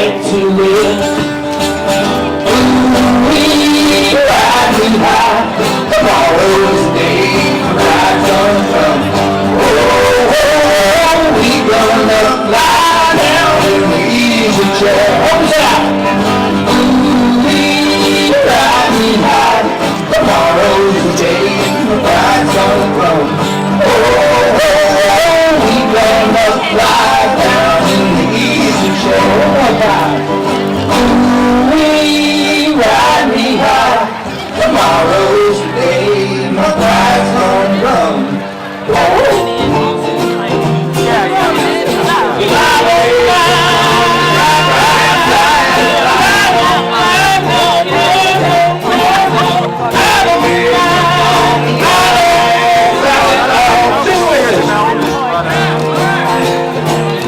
right to live. Ooh, we ride me high. Tomorrow's day rides on from. Oh, we gonna fly down in the easy chair. Hold it out. Ooh, we ride me high. Tomorrow's day rides on from. Oh, we gonna fly down in the easy chair. One more time. Ooh, we ride me high. Tomorrow's the day my bride's gonna come.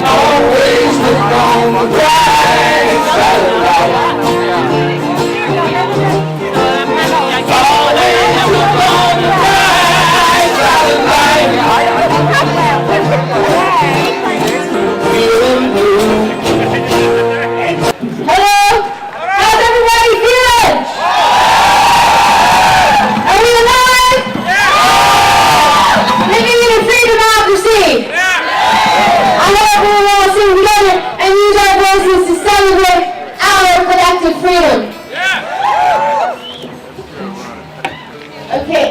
Always look on the bright side of life. Hello? How's everybody feeling? Are we alive? Living in a free democracy. I hope we will all sing together and use our voices to celebrate our collective freedom. Okay.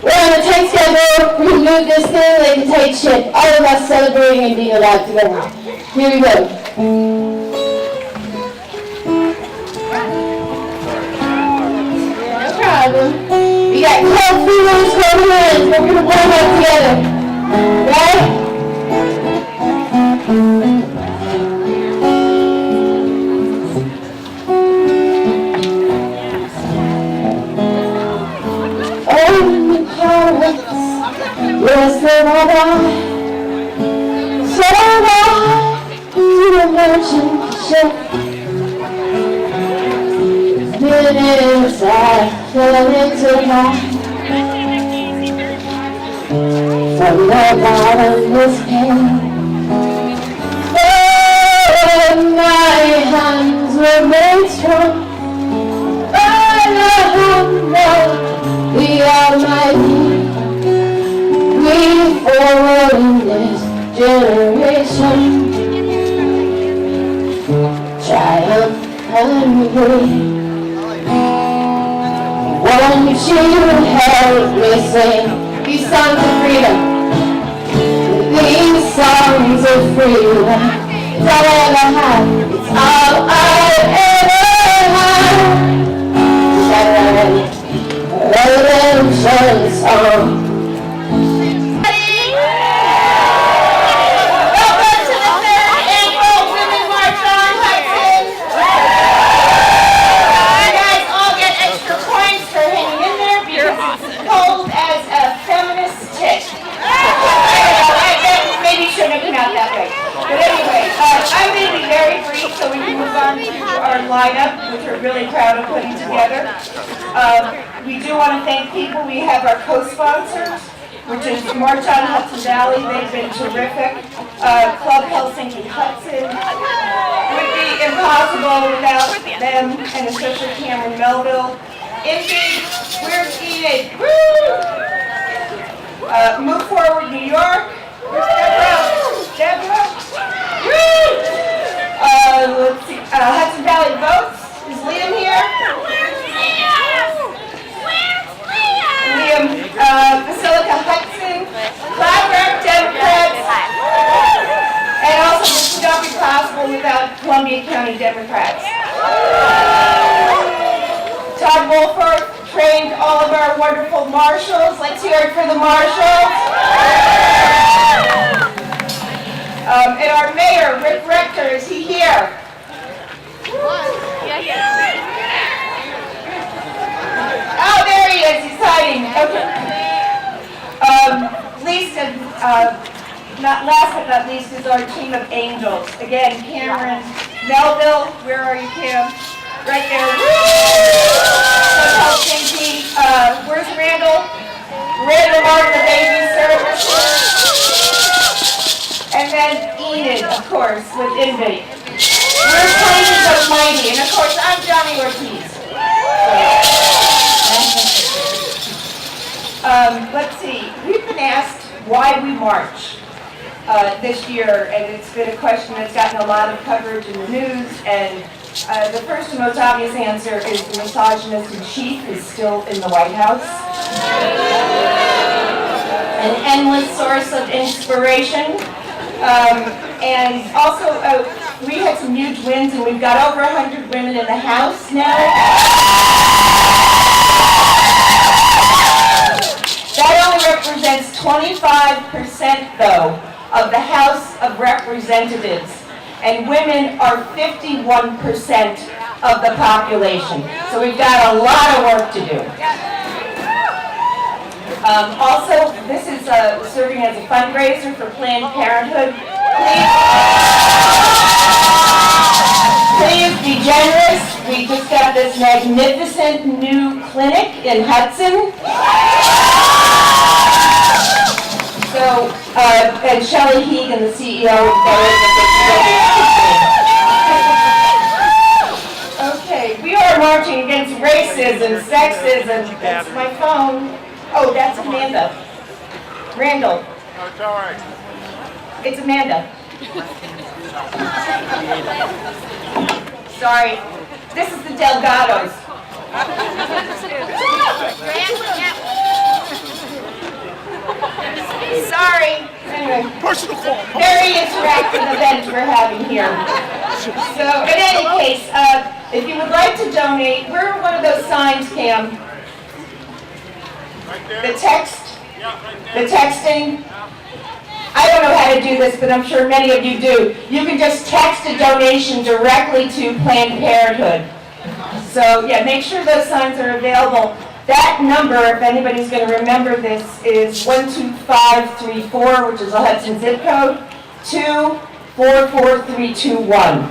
We're on a tight schedule. We can move this thing like a tight ship. All of us celebrating and being alive together. Here we go. No problem. We got cold feelings, cold hands. We're gonna warm up together. Right? Yes, so have I to the merchant ship. Been inside, fell into my from the bottomless pit. Oh, my hands were made strong by the humble. We are mighty. We forward in this generation, triumphantly. Won't you help me sing these songs of freedom? These songs of freedom. It's all I ever had. It's all I ever had. Redemption song. Lineup, which we're really proud of putting together. We do want to thank people. We have our co-sponsors, which is March on Hudson Valley. They've been terrific. Club Helsinki Hudson. It would be impossible without them, and especially Cameron Melville. Indy, where's Enid? Woo! Move Forward New York. Where's Deborah? Deborah? Woo! Let's see, Hudson Valley Votes. Is Liam here? Where's Liam? Liam, Basilica Hudson, Clapper, Democrats, and also this would not be possible without Columbia County Democrats. Todd Wolford trained all of our wonderful marshals. Let's hear it for the marshals. And our mayor, Rick Rector, is he here? Oh, there he is. He's hiding. Okay. Last but not least is our team of angels. Again, Cameron Melville. Where are you, Cam? Right there. Woo! Helsinki. Where's Randall? Randall Martin, the baby service. And then And Enid, of course, with Envy. We're Tiny but Mighty, and of course, I'm Johnny Ortiz. Let's see, we've been asked why we march this year, and it's been a question that's gotten a lot of coverage in the news, and the first and most obvious answer is the misogynist in chief is still in the White House. An endless source of inspiration. And also, we had some huge wins, and we've got over 100 women in the House now. That only represents 25%, though, of the House of Representatives. And women are 51% of the population. So we've got a lot of work to do. Also, this is serving as a fundraiser for Planned Parenthood. Please be generous. We just got this magnificent new clinic in Hudson. So, and Shelley Hegan, the CEO, okay, we are marching against racism, sexism. That's my phone. Oh, that's Amanda. Randall. Oh, it's all right. It's Amanda. Sorry. This is the Delgados. Sorry. Anyway. Personal call. Very interactive event we're having here. So, in any case, if you would like to donate, we're one of those signs, Cam. Right there. The text, Yeah, right there. the texting. I don't know how to do this, but I'm sure many of you do. You can just text a donation directly to Planned Parenthood. So, yeah, make sure those signs are available. That number, if anybody's going to remember this, is 12534, which is the Hudson zip code, 244321.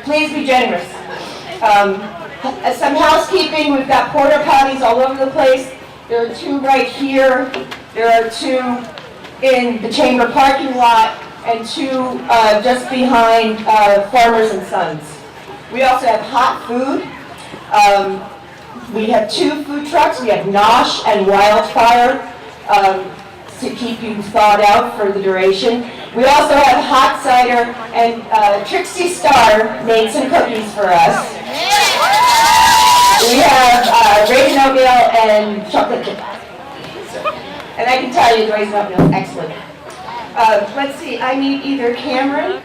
Please be generous. Some housekeeping, we've got porta potties all over the place. There are 2 right here. There are 2 in the chamber parking lot, and 2 just behind Farmers and Sons. We also have hot food. We have 2 food trucks. We have Nosh and Wildfire to keep you thawed out for the duration. We also have hot cider, and Trixie Starr made some cookies for us. We have raisin oatmeal and chocolate chip. And I can tell you the raisin oatmeal is excellent. Let's see, I need either Cameron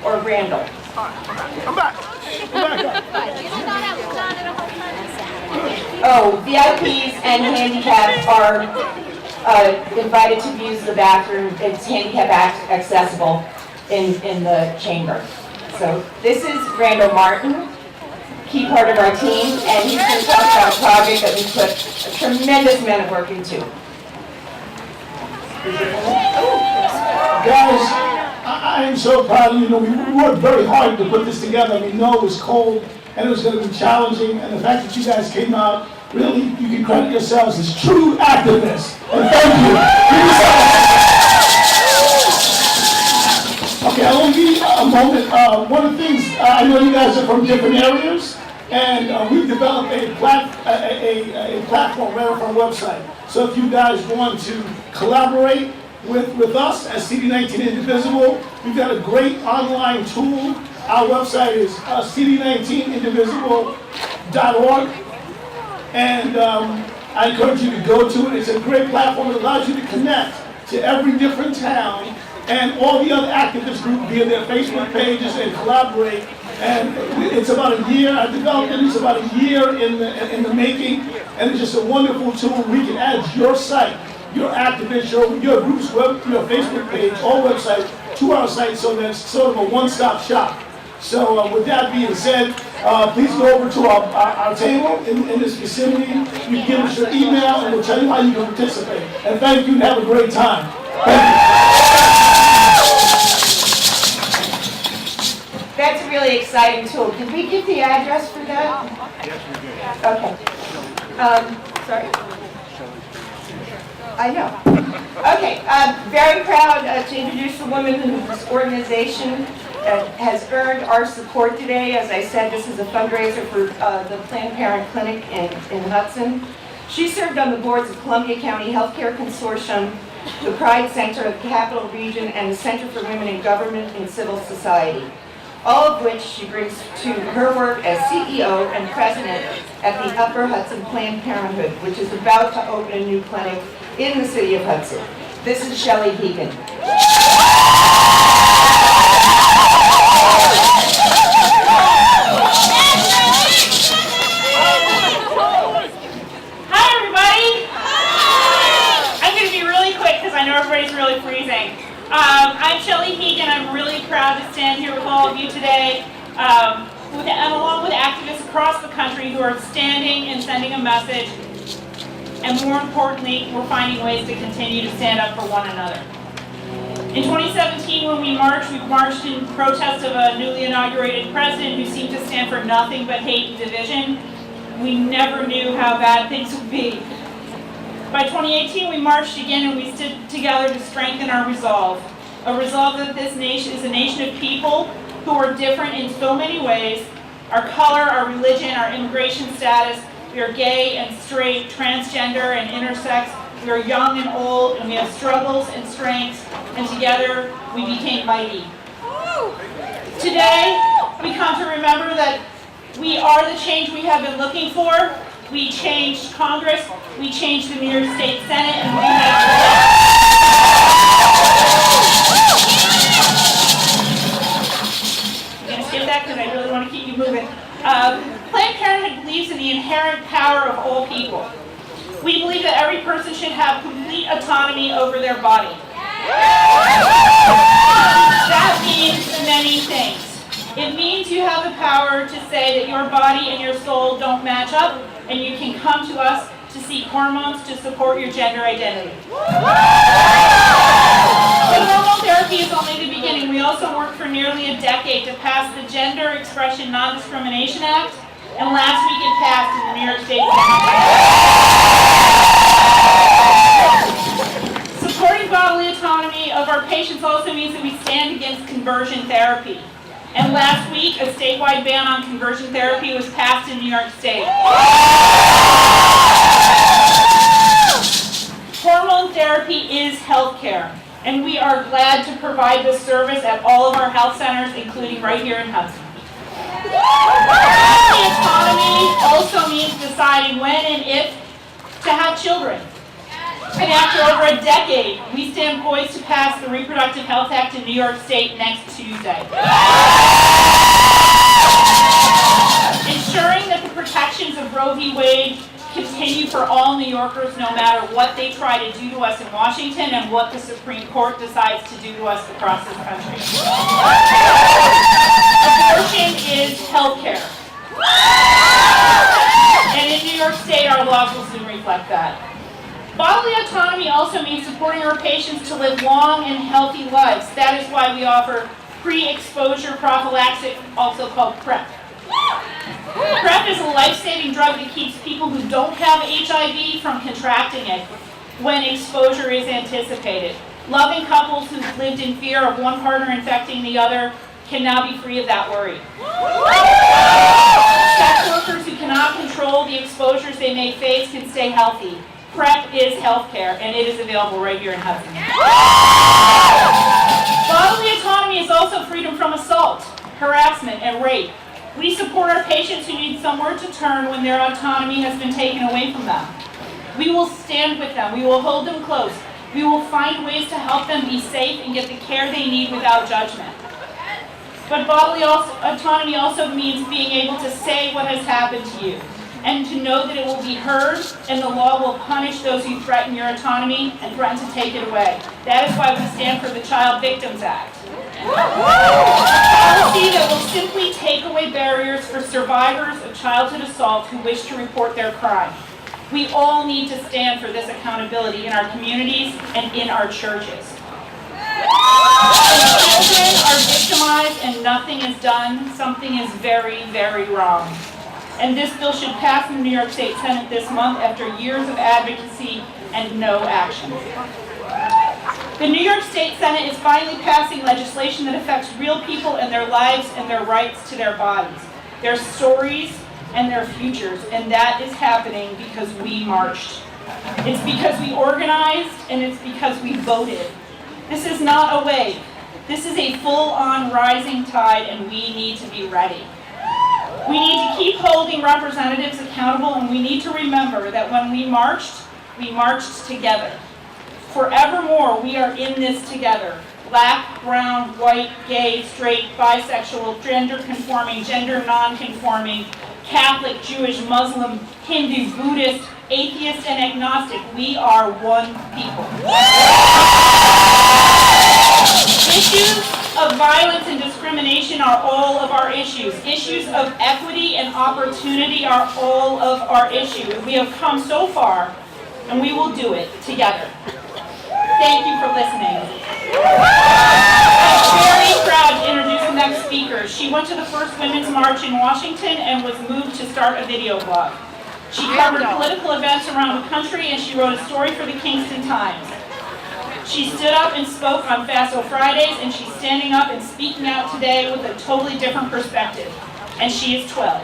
or Randall. I'm back. Oh, VIPs and handicapped are invited to use the bathroom. It's handicap accessible in the chamber. So this is Randall Martin, key part of our team, and he's going to talk about a project that we put a tremendous amount of work into. Guys, I am so proud of you. We worked very hard to put this together. We know it was cold and it was going to be challenging, and the fact that you guys came out, really, you can credit yourselves as true activists. And thank you. Okay, I'll only give you a moment. One of the things, I know you guys are from different areas, and we've developed a platform right off our website. So if you guys want to collaborate with us as CD19 Indivisible, we've got a great online tool. Our website is cd19indivisible.org, and I encourage you to go to it. It's a great platform. It allows you to connect to every different town and all the other activist groups via their Facebook pages and collaborate. And it's about a year. I developed it. It's about a year in the making, and it's just a wonderful tool. We can add your site, your activist, your group's web, your Facebook page, or website to our site, so that it's sort of a one-stop shop. So with that being said, please go over to our table in this vicinity. You can give us your email, and we'll tell you how you can participate. And thank you, and have a great time. Thank you. That's a really exciting tool. Did we get the address for that? Yes, we did. Okay. Sorry. I know. Okay, I'm very proud to introduce the woman whose organization has earned our support today. As I said, this is a fundraiser for the Planned Parenthood Clinic in Hudson. She served on the boards of Columbia County Healthcare Consortium, the Pride Center of the Capital Region, and the Center for Women in Government and Civil Society, all of which she brings to her work as CEO and president at the Upper Hudson Planned Parenthood, which is about to open a new clinic in the city of Hudson. This is Shelley Hegan. Hi, everybody. I'm going to be really quick because I know everybody's really freezing. I'm Shelley Hegan. I'm really proud to stand here with all of you today, and along with activists across the country who are standing and sending a message. And more importantly, we're finding ways to continue to stand up for one another. In 2017, when we marched in protest of a newly inaugurated president who seemed to stand for nothing but hate and division. We never knew how bad things would be. By 2018, we marched again and we stood together to strengthen our resolve. A resolve that this nation is a nation of people who are different in so many ways. Our color, our religion, our immigration status. We are gay and straight, transgender and intersex. We are young and old, and we have struggles and strengths, and together we became mighty. Today, we come to remember that we are the change we have been looking for. We changed Congress, we changed the New York State Senate, and we have... I'm going to skip that because I really want to keep you moving. Planned Parenthood believes in the inherent power of all people. We believe that every person should have complete autonomy over their body. That means many things. It means you have the power to say that your body and your soul don't match up, and you can come to us to seek hormones to support your gender identity. But hormone therapy is only the beginning. We also worked for nearly a decade to pass the Gender Expression Non-Discrimination Act, and last week it passed in the New York State Senate. Supporting bodily autonomy of our patients also means that we stand against conversion therapy. And last week, a statewide ban on conversion therapy was passed in New York State. Hormone therapy is healthcare, and we are glad to provide this service at all of our health centers, including right here in Hudson. Bodily autonomy also means deciding when and if to have children. And after over a decade, we stand poised to pass the Reproductive Health Act in New York State next Tuesday. Ensuring that the protections of Roe v. Wade continue for all New Yorkers, no matter what they try to do to us in Washington and what the Supreme Court decides to do to us across this country. Abortion is health care. And in New York State, our laws will soon reflect that. Bodily autonomy also means supporting our patients to live long and healthy lives. That is why we offer pre-exposure prophylaxis, also called PrEP. PrEP is a life-saving drug that keeps people who don't have HIV from contracting it when exposure is anticipated. Loving couples who've lived in fear of one partner infecting the other can now be free of that worry. Sex workers who cannot control the exposures they may face can stay healthy. PrEP is healthcare, and it is available right here in Hudson. Bodily autonomy is also freedom from assault, harassment, and rape. We support our patients who need somewhere to turn when their autonomy has been taken away from them. We will stand with them. We will hold them close. We will find ways to help them be safe and get the care they need without judgment. But bodily autonomy also means being able to say what has happened to you, and to know that it will be heard, and the law will punish those who threaten your autonomy and threaten to take it away. That is why we stand for the Child Victims Act. A policy that will simply take away barriers for survivors of childhood assault who wish to report their crime. We all need to stand for this accountability in our communities and in our churches. When children are victimized and nothing is done, something is very, very wrong. And this bill should pass in the New York State Senate this month after years of advocacy and no action. The New York State Senate is finally passing legislation that affects real people and their lives and their rights to their bodies, their stories, and their futures. And that is happening because we marched. It's because we organized, and it's because we voted. This is not a wave. This is a full-on rising tide, and we need to be ready. We need to keep holding representatives accountable, and we need to remember that when we marched together. Forevermore, we are in this together. Black, brown, white, gay, straight, bisexual, gender-conforming, gender-non-conforming, Catholic, Jewish, Muslim, Hindu, Buddhist, atheist, and agnostic. We are one people. Issues of violence and discrimination are all of our issues. Issues of equity and opportunity are all of our issues. We have come so far, and we will do it together. Thank you for listening. I'm very proud to introduce the next speaker. She went to the first Women's March in Washington and was moved to start a video blog. She covered political events around the country, and she wrote a story for the Kingston Times. She stood up and spoke on FASO Fridays, and she's standing up and speaking out today with a totally different perspective. And she is 12.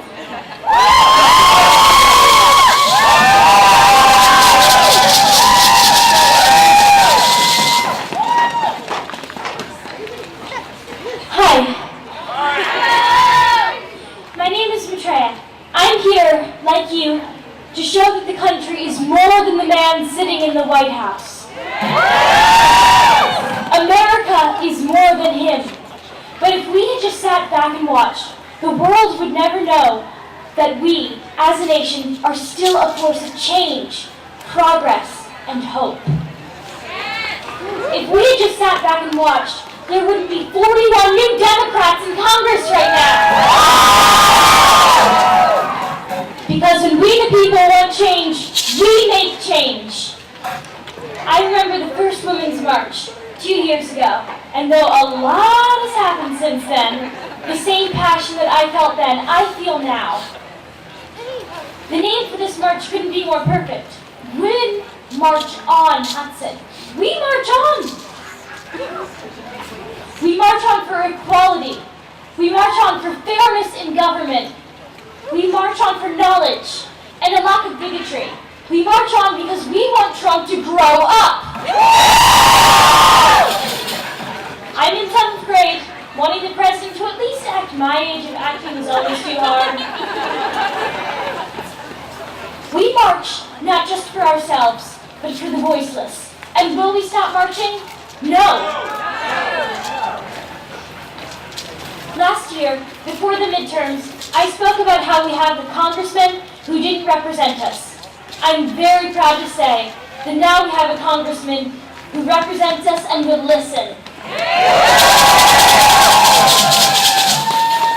My name is Maitreya. I'm here, like you, to show that the country is more than the man sitting in the White House. America is more than him. But if we had just sat back and watched, the world would never know that we, as a nation, are still a force of change, progress, and hope. If we had just sat back and watched, there wouldn't be 41 new Democrats in Congress right now. Because when we the people want change, we make change. I remember the first Women's March 2 years ago, and though a lot has happened since then, the same passion that I felt then, I feel now. The name for this march couldn't be more perfect. Women march on, Hudson. We march on. We march on for equality. We march on for fairness in government. We march on for knowledge and a lack of bigotry. We march on because we want Trump to grow up. I'm in 7th grade, wanting the president to at least act my age if acting is always too hard. We march not just for ourselves, but for the voiceless. And will we stop marching? No. Last year, before the midterms, I spoke about how we have the congressman who didn't represent us. I'm very proud to say that now we have a congressman who represents us and will listen.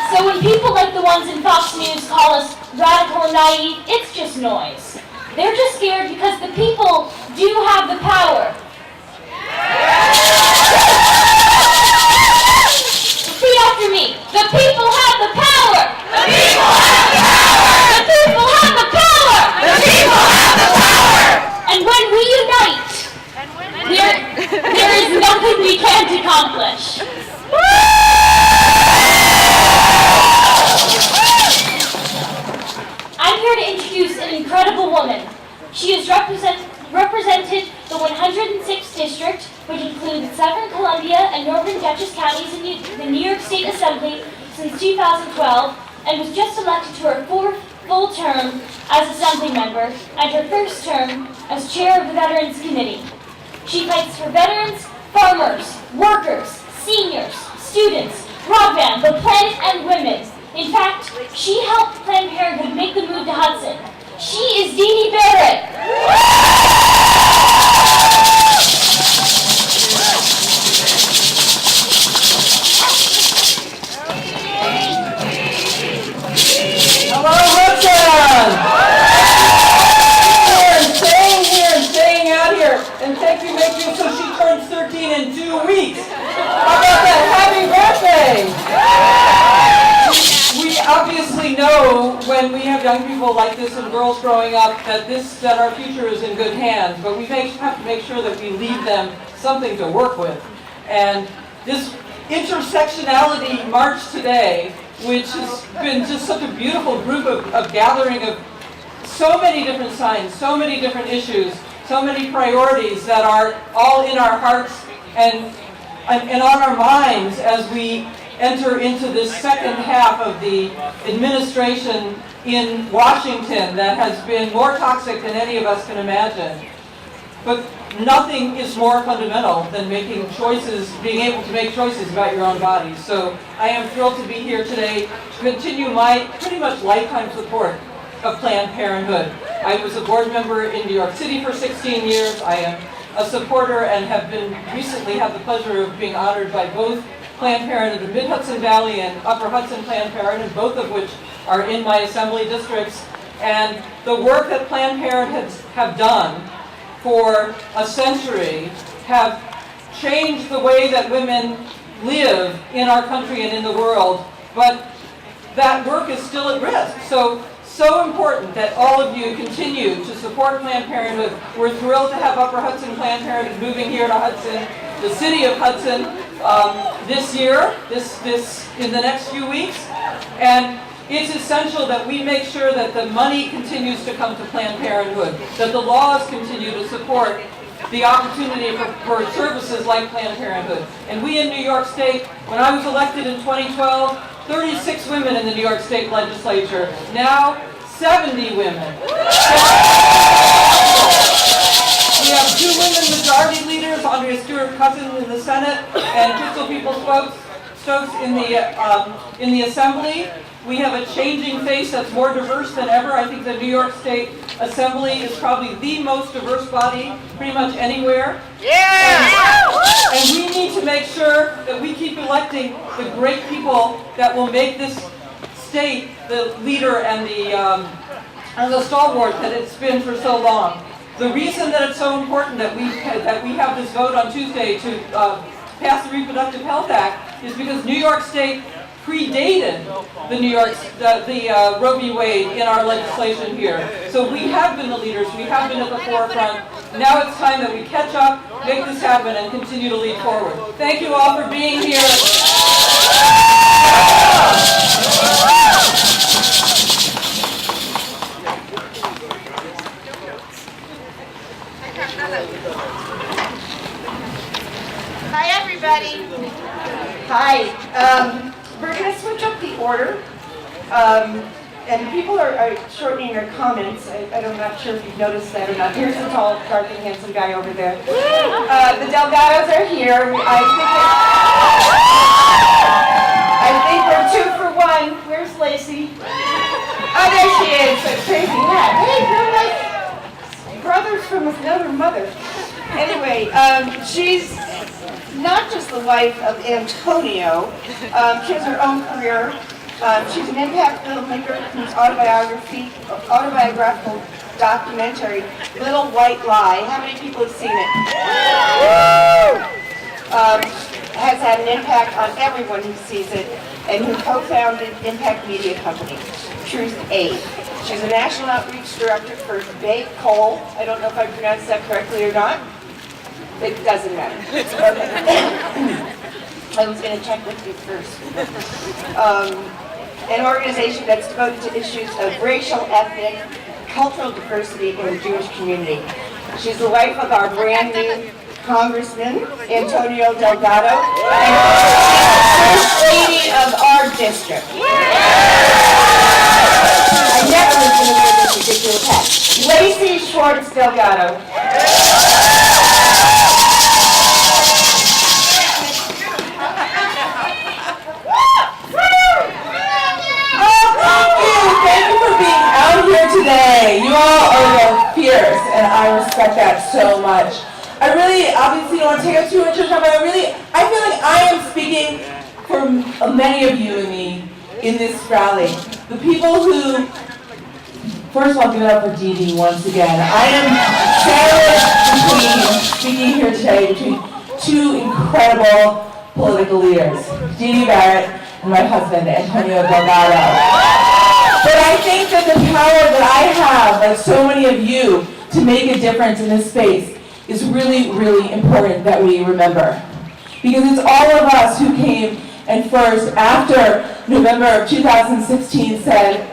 So when people like the ones in Fox News call us radical and naive, it's just noise. They're just scared because the people do have the power. Repeat after me. The people have the power. The people have the power. The people have the power. The people have the power. And when we unite, there is nothing we can't accomplish. I'm here to introduce an incredible woman. She has represented the 106th District, which includes Severn, Columbia, and Northern Dutchess counties in the New York State Assembly since 2012, and was just elected to her 4th full term as Assembly member and her 1st term as chair of the Veterans Committee. She fights for veterans, farmers, workers, seniors, students, broadband, the planet, and women. In fact, she helped Planned Parenthood make the move to Hudson. She is Dee Dee Barrett. Hello, Hudson! Here and staying out here. And thank you, so she turns 13 in 2 weeks. How about that? Happy birthday! We obviously we know when we have young people like this and girls growing up that our future is in good hands, but we have to make sure that we leave them something to work with. And this intersectionality march today, which has been just such a beautiful group of gathering of so many different signs, so many different issues, so many priorities that are all in our hearts and on our minds as we enter into this second half of the administration in Washington that has been more toxic than any of us can imagine. But nothing is more fundamental than making choices, being able to make choices about your own bodies. So I am thrilled to be here today to continue my pretty much lifetime support of Planned Parenthood. I was a board member in New York City for 16 years. I am a supporter and have recently had the pleasure of being honored by both Planned Parenthood of Mid-Hudson Valley and Upper Hudson Planned Parenthood, both of which are in my assembly districts. And the work that Planned Parenthood have done for a century have changed the way that women live in our country and in the world, but that work is still at risk. So important that all of you continue to support Planned Parenthood. We're thrilled to have Upper Hudson Planned Parenthood moving here to Hudson, the city of Hudson, this year, in the next few weeks. And it's essential that we make sure that the money continues to come to Planned Parenthood, that the laws continue to support the opportunity for services like Planned Parenthood. And we in New York State, when I was elected in 2012, 36 women in the New York State legislature, now 70 women. We have 2 women majority leaders, Andrea Stewart-Cousins in the Senate and Crystal Peoples-Stokes in the Assembly. We have a changing face that's more diverse than ever. I think the New York State Assembly is probably the most diverse body pretty much anywhere. Yeah! And we need to make sure that we keep electing the great people that will make this state the leader and the stalwart that it's been for so long. The reason that it's so important that we have this vote on Tuesday to pass the Reproductive Health Act is because New York State predated the Roe v. Wade in our legislation here. So we have been the leaders, we have been at the forefront. Now it's time that we catch up, make this happen, and continue to lead forward. Thank you all for being here. Hi, everybody. Hi. We're going to switch up the order. And people are shortening their comments. I'm not sure if you've noticed that or not. Here's the tall, dark, and handsome guy over there. The Delgados are here. I think we're 2 for 1. Where's Lacey? Oh, there she is. That crazy hat. Hey, they're like brothers from another mother. Anyway, she's not just the wife of Antonio. She has her own career. She's an impact filmmaker whose autobiographical documentary, Little White Lie, how many people have seen it? Has had an impact on everyone who sees it, and who co-founded Impact Media Company, Truth Aid. She's a national outreach director for Bay Coal. I don't know if I pronounced that correctly or not. It doesn't matter. Okay. I was going to check with you first. An organization that's devoted to issues of racial, ethnic, cultural diversity in the Jewish community. She's the wife of our brand new Congressman, Antonio Delgado, and first lady of our district. I never was going to wear this ridiculous hat. Lacey Schwartz Delgado. Today. You all are fierce, and I respect that so much. I really, obviously, don't want to take up too much of time, but I feel like I am speaking for many of you in this rally. The people who, first of all, give it up for Dee Dee once again. I am sandwiched speaking here today between 2 incredible political leaders, Dee Dee Barrett and my husband, Antonio Delgado. But I think that the power that I have, like so many of you, to make a difference in this space is really, really important that we remember. Because it's all of us who came and first, after November of 2016, said,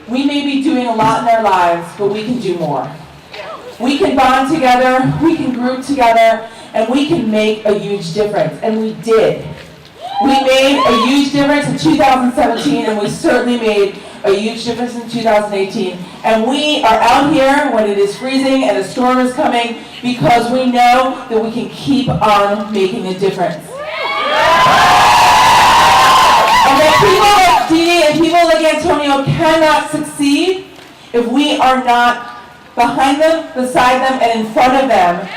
we may be doing a lot in our lives, but we can do more. We can bond together, we can group together, and we can make a huge difference. And we did. We made a huge difference in 2017, and we certainly made a huge difference in 2018. And we are out here when it is freezing and a storm is coming because we know that we can keep on making a difference. And that people like Dee and people like Antonio cannot succeed if we are not behind them, beside them, and in front of them,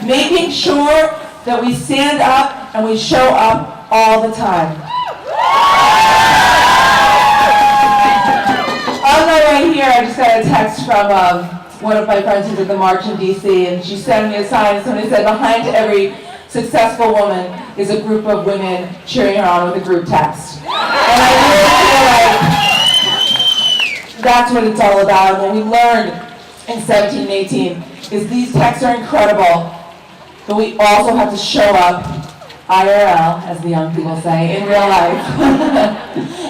making sure that we stand up and we show up all the time. On my way here, I just got a text from one of my friends who's at the march in DC, and she sent me a sign, and somebody said, behind every successful woman is a group of women cheering her on with a group text. And I really feel like that's what it's all about. And what we learned in 17 and 18 is these texts are incredible, but we also have to show up IRL, as the young people say, in real life.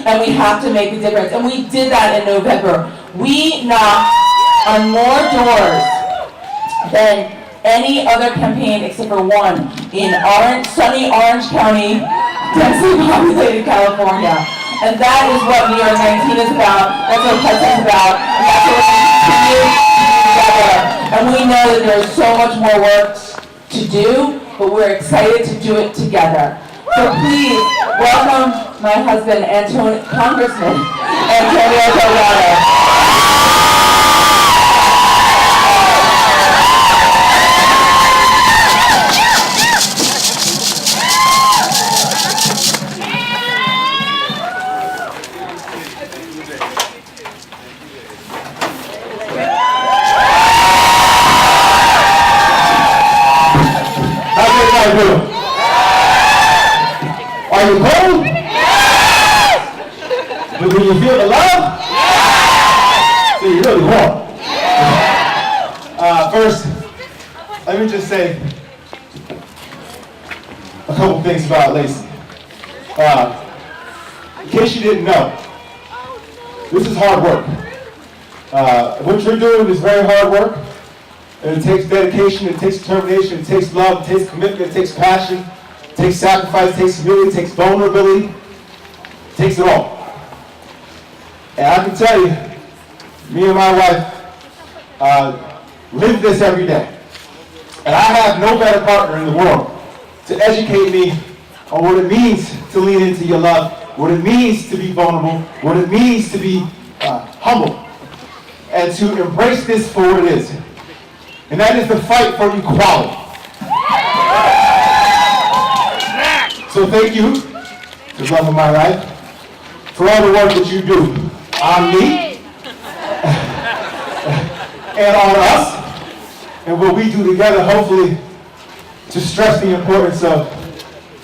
And we have to make a difference. And we did that in November. We knocked on more doors than any other campaign except for one in sunny Orange County, densely populated California. And that is what New York 19 is about. That's what Hudson is about. And that's what we continue to do together. And we know that there's so much more work to do, but we're excited to do it together. So please welcome my husband, Congressman Delgado. Are you cold? But do you feel the love? So you really warm. First, let me just say a couple things about Lacey. In case you didn't know, this is hard work. What you're doing is very hard work. And it takes dedication, it takes determination, it takes love, it takes commitment, it takes passion, it takes sacrifice, it takes humility, it takes vulnerability, it takes it all. And I can tell you, me and my wife live this every day. And I have no better partner in the world to educate me on what it means to lean into your love, what it means to be vulnerable, what it means to be humble, and to embrace this for what it is. And that is the fight for equality. So thank you, the love of my life, for all the work that you do on me and on us, and what we do together, hopefully, to stress the importance of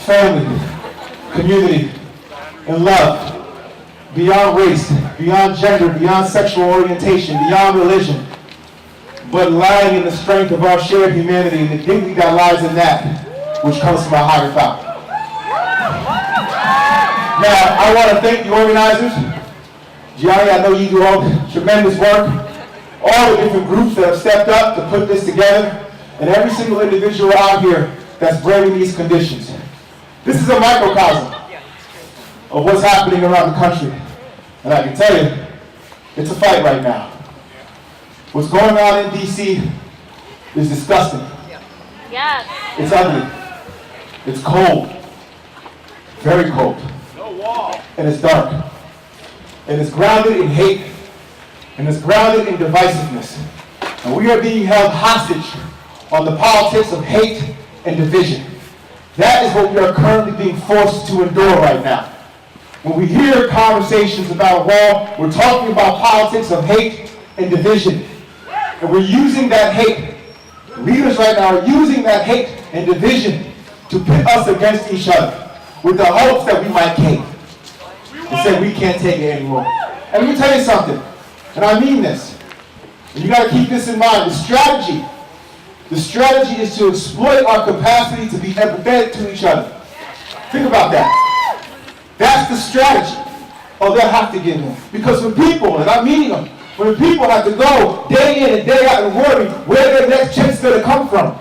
family, community, and love, beyond race, beyond gender, beyond sexual orientation, beyond religion, but lying in the strength of our shared humanity and the dignity that lies in that, which comes from our higher power. Now, I want to thank the organizers. Gianni, I know you do all tremendous work. All the different groups that have stepped up to put this together, and every single individual out here that's braving these conditions. This is a microcosm of what's happening around the country. And I can tell you, it's a fight right now. What's going on in DC is disgusting. Yes. It's ugly. It's cold. Very cold. And it's dark. And it's grounded in hate. And it's grounded in divisiveness. And we are being held hostage on the politics of hate and division. That is what we are currently being forced to endure right now. When we hear conversations about a wall, we're talking about politics of hate and division. And we're using that hate. Leaders right now are using that hate and division to pit us against each other with the hopes that we might cave and say we can't take it anymore. And let me tell you something, and I mean this, and you got to keep this in mind. The strategy is to exploit our capacity to be empathetic to each other. Think about that. That's the strategy. Oh, they'll have to give in. Because when people, and I'm meeting them, when people have to go day in and day out and worry where their next check's going to come from,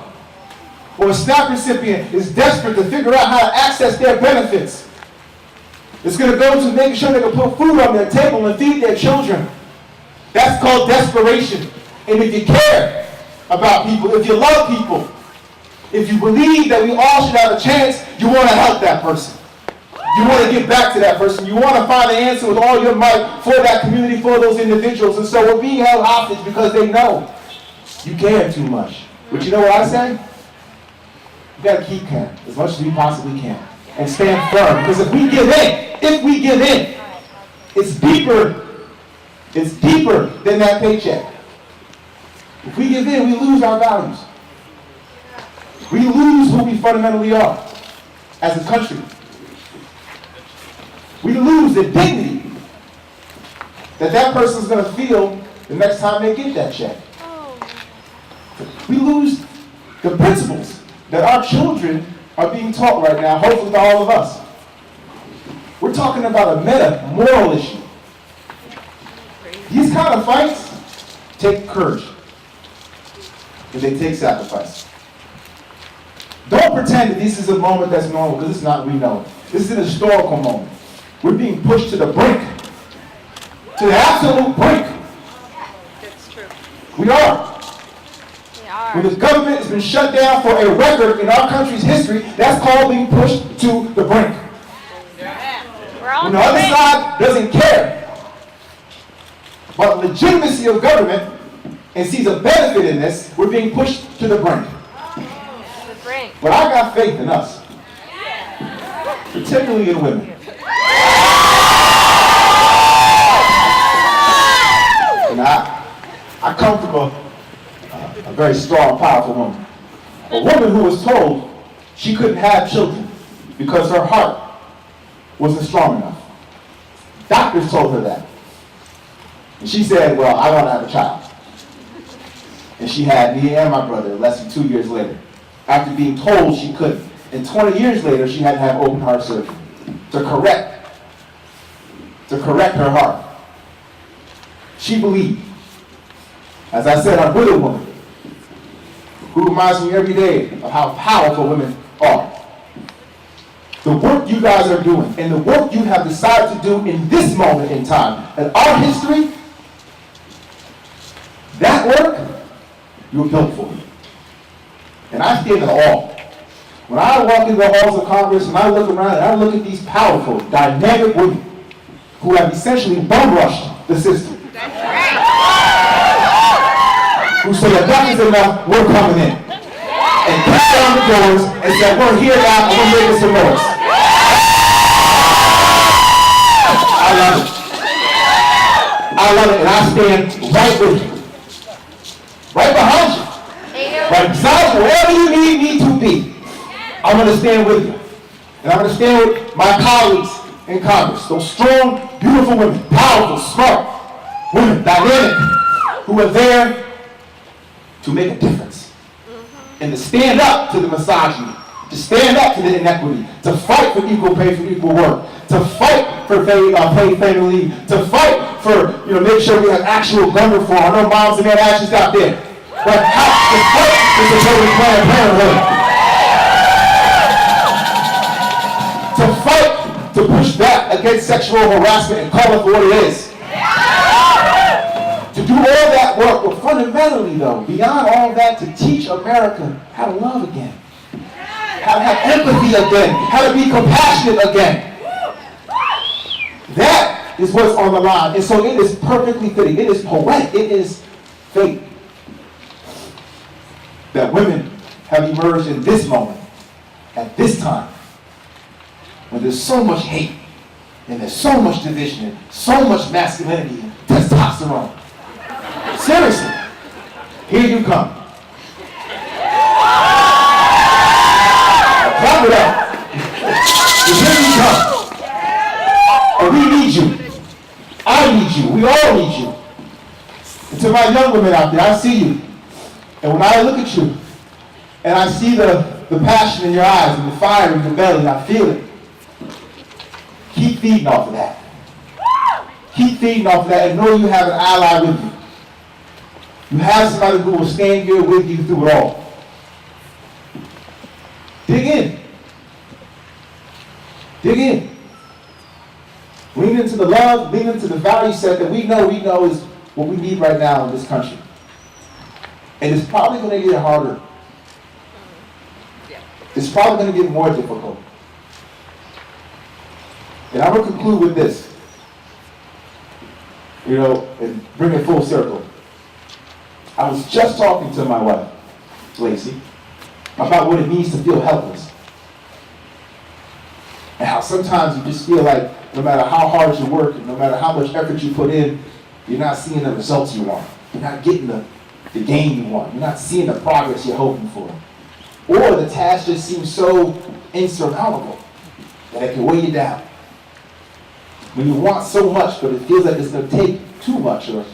or a SNAP recipient is desperate to figure out how to access their benefits, it's going to go to making sure they can put food on their table and feed their children. That's called desperation. And if you care about people, if you love people, if you believe that we all should have a chance, you want to help that person. You want to give back to that person. You want to find the answer with all your might for that community, for those individuals. And so we're being held hostage because they know you care too much. But you know what I say? You got to keep caring as much as we possibly can. And stand firm. Because if we give in, it's deeper than that paycheck. If we give in, we lose our values. We lose who we fundamentally are as a country. We lose the dignity that person's going to feel the next time they get that check. We lose the principles that our children are being taught right now, hopefully by all of us. We're talking about a meta-moral issue. These kind of fights take courage, and they take sacrifice. Don't pretend that this is a moment that's normal, because it's not, we know. This is an historical moment. We're being pushed to the brink, to the absolute brink. That's true. We are. When the government has been shut down for a record in our country's history, that's called being pushed to the brink. When the other side doesn't care about the legitimacy of government and sees a benefit in this, we're being pushed to the brink. But I got faith in us, particularly in women. And I come from a very strong, powerful woman. A woman who was told she couldn't have children because her heart wasn't strong enough. Doctors told her that. And she said, well, I want to have a child. And she had me and my brother less than 2 years later, after being told she couldn't. And 20 years later, she had to have open heart surgery to correct her heart. She believed. As I said, I'm with a woman who reminds me every day of how powerful women are. The work you guys are doing and the work you have decided to do in this moment in time, in our history, that work, you were built for. And I stand in awe. When I walk into the halls of Congress and I look around and I look at these powerful, dynamic women who have essentially bum-rushed the system. That's right. Who say enough is enough, we're coming in. And kick down the doors and say, we're here now and we're making some noise. I love it. I love it, and I stand right with you. Right behind you. Right beside you, wherever you need me to be. I'm going to stand with you. And I'm going to stand with my colleagues in Congress. Those strong, beautiful women, powerful, smart women, dynamic, who are there to make a difference. And to stand up to the misogyny, to stand up to the inequity, to fight for equal pay for equal work, to fight for paid family leave, to fight for, make sure we have actual gun reform. I know moms and their actions out there. But how to fight for supporting Planned Parenthood. To fight to push back against sexual harassment and call it for what it is. To do all that work, but fundamentally though, beyond all that, to teach America how to love again. How to have empathy again. How to be compassionate again. That is what's on the line. And so it is perfectly fitting. It is poetic. It is fate that women have emerged in this moment, at this time, when there's so much hate, and there's so much division, and so much masculinity, and testosterone. Seriously, here you come. Clap it up. Here you come. And we need you. I need you. We all need you. And to my young women out there, I see you. And when I look at you, and I see the passion in your eyes and the fire in your belly, and I feel it, keep feeding off of that. Keep feeding off of that, and know you have an ally with you. You have somebody who will stand here with you through it all. Dig in. Dig in. Lean into the love, lean into the value set that we know is what we need right now in this country. And it's probably going to get harder. It's probably going to get more difficult. And I'm going to conclude with this. And bring it full circle. I was just talking to my wife, Lacey, about what it means to feel helpless. And how sometimes you just feel like no matter how hard you work, and no matter how much effort you put in, you're not seeing the results you want. You're not getting the gain you want. You're not seeing the progress you're hoping for. Or the task just seems so insurmountable that it can weigh you down. When you want so much, but it feels like it's going to take too much, or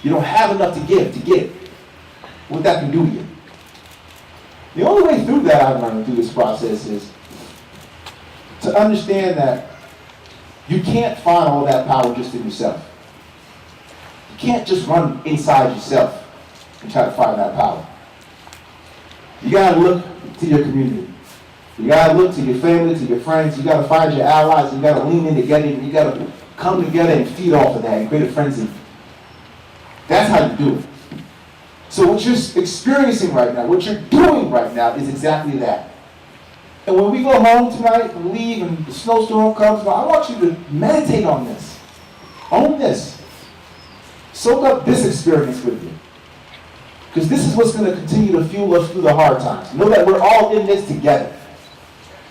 you don't have enough to give, what that can do to you. The only way through that I've learned through this process is to understand that you can't find all that power just in yourself. You can't just run inside yourself and try to find that power. You gotta look to your community. You gotta look to your family, to your friends. You gotta find your allies. You gotta lean in together. You gotta come together and feed off of that and create a frenzy. That's how you do it. So what you're experiencing right now, what you're doing right now is exactly that. And when we go home tonight and leave and the snowstorm comes, I want you to meditate on this. Own this. Soak up this experience with you. Because this is what's going to continue to fuel us through the hard times. Know that we're all in this together.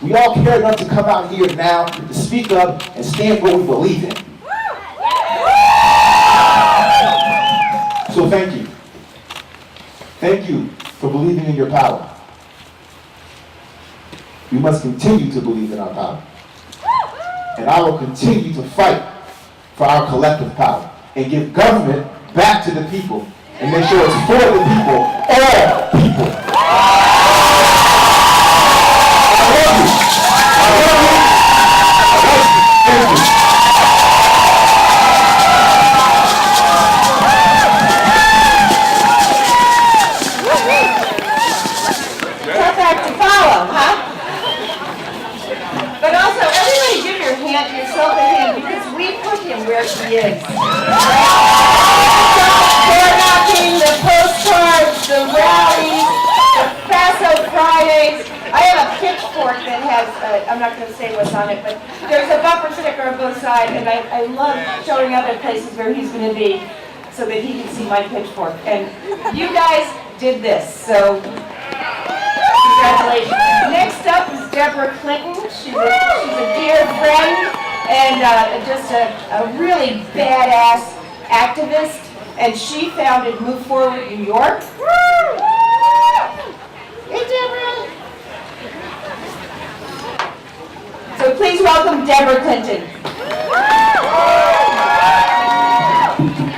We all care enough to come out here now to speak up and stand for what we believe in. So thank you. Thank you for believing in your power. We must continue to believe in our power. And I will continue to fight for our collective power and give government back to the people and make sure it's for the people, all people. I love you. Thank you. Tough act to follow, huh? But also, everybody give yourself a hand, because we put him where he is. The postcards, the rallies, the FASO Fridays. I have a pitchfork that has, I'm not going to say what's on it, but there's a bumper sticker on both sides, and I love showing up at places where he's going to be so that he can see my pitchfork. And you guys did this, so congratulations. Next up is Deborah Clinton. She's a dear friend and just a really badass activist. And she founded Move Forward New York. Hey, Deborah. So please welcome Deborah Clinton.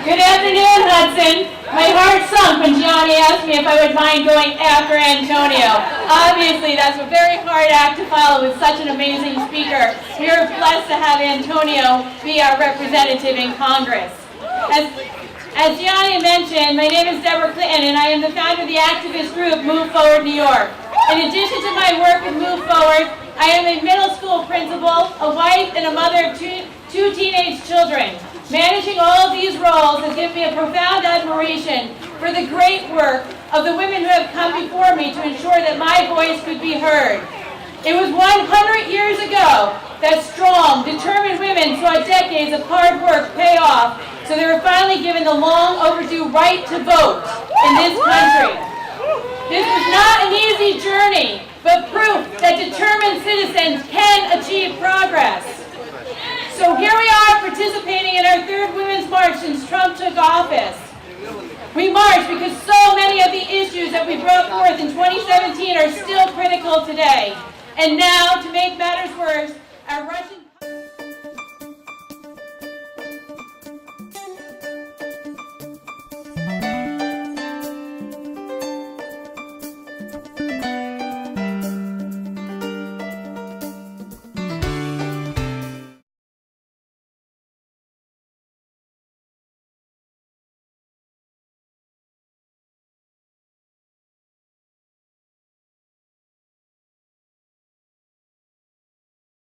Good afternoon, Hudson. My heart sunk when Gianni asked me if I would mind going after Antonio. Obviously, that's a very hard act to follow with such an amazing speaker. We are blessed to have Antonio be our representative in Congress. As Gianni mentioned, my name is Deborah Clinton, and I am the founder of the activist group Move Forward New York. In addition to my work with Move Forward, I am a middle school principal, a wife, and a mother of two teenage children. Managing all of these roles has given me a profound admiration for the great work of the women who have come before me to ensure that my voice could be heard. It was 100 years ago that strong, determined women saw decades of hard work pay off, so they were finally given the long overdue right to vote in this country. This was not an easy journey, but proof that determined citizens can achieve progress. So here we are participating in our third Women's March since Trump took office. We march because so many of the issues that we brought forth in 2017 are still critical today. And now, to make matters worse,